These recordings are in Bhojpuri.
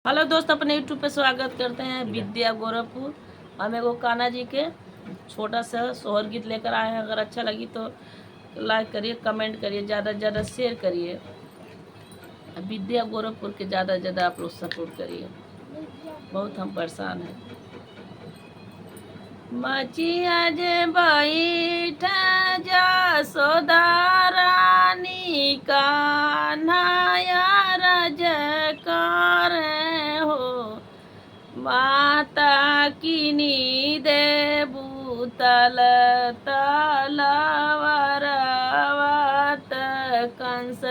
हेलो दोस्त, अपने यूट्यूब पे स्वागत करते हैं। विद्या गोरखपुर। हम एगो कान्हा जी के छोटा सा सोहर गीत लेकर आए हैं। अगर अच्छा लगी तो लाइक करिए, कमेंट करिए, ज़्यादा से ज़्यादा शेयर करिए। विद्या गोरखपुर के ज़्यादा से ज़्यादा आप लोग सपोर्ट करिए। बहुत हम परेशान हैं। मचिया जे बैठ जा सोदा रानी कान्हा रजकार हो, माता किनी दे बूतल तलवारवत कंस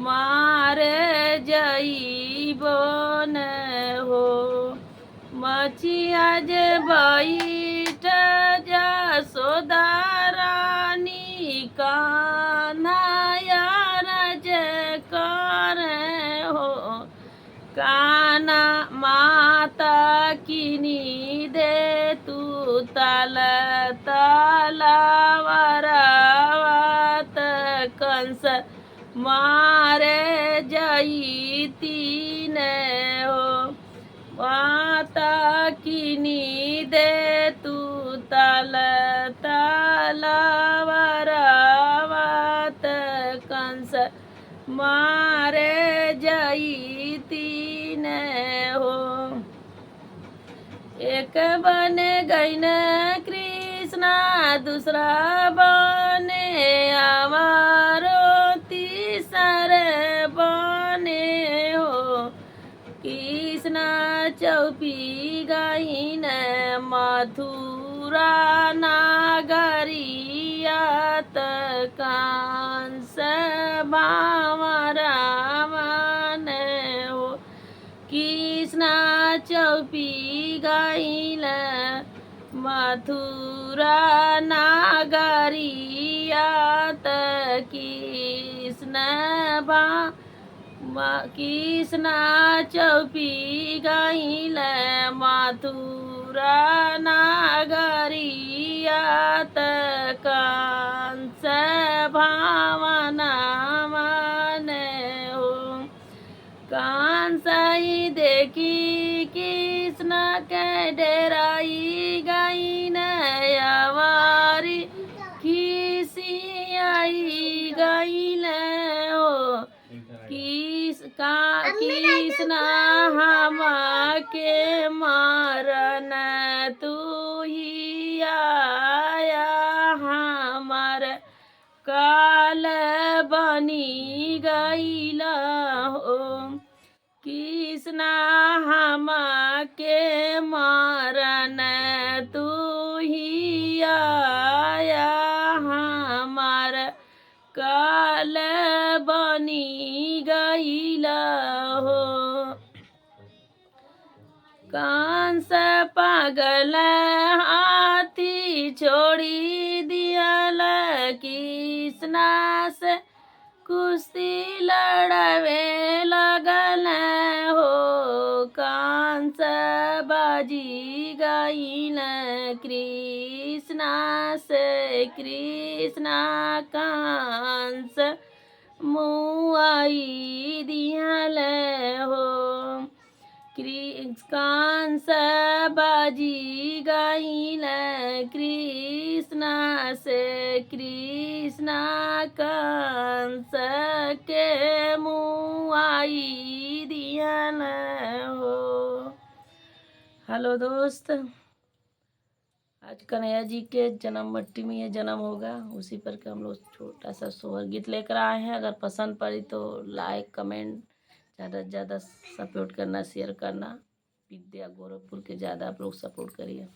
मारे जइबो न हो। मचिया जे बैठ जा सोदा रानी कान्हा रजकार हो, काना माता किनी दे तू तलवारवत कंस मारे जईती न हो। माता किनी दे तू तलवारवत कंस मारे जईती न हो। एक बन गई न कृष्णा, दूसरा बने हमारो, तीसर बने हो। कृष्णा चौपी गई न मथुरा नागरियात, कंस भावरा मन हो। कृष्णा चौपी गईल मथुरा नागरियात, कृष्णा चौपी गईल मथुरा नागरियात, कंस भावना मन हो। कंसाई देखी कृष्ण के डेराई गई नवारी, खिसियाई गई हो। कृष्ण हम के मारन तू ही आया, हमार काल बनी गईला हो। कृष्णा हम के मारन तू ही आया, हमार काल बनी गईला हो। कंस पागल हाथी छोड़ी दियल, कृष्णा से कुश्ती लड़वे लगल हो। कंस बाजी गईल कृष्णा से, कृष्णा कंस मुआई दियल हो। कंस बाजी गईल कृष्णा से, कृष्णा कंस के मुआई दियल हो। हेलो दोस्त, आज कन्हैया जी के जन्म मट्टी में ये जन्म होगा, उसी पर के हम लोग छोटा सा सोहर गीत लेकर आए हैं। अगर पसंद पड़ी तो लाइक कमेंट, ज़्यादा से ज़्यादा सपोर्ट करना, शेयर करना। विद्या गोरखपुर के ज़्यादा आप लोग सपोर्ट करिए।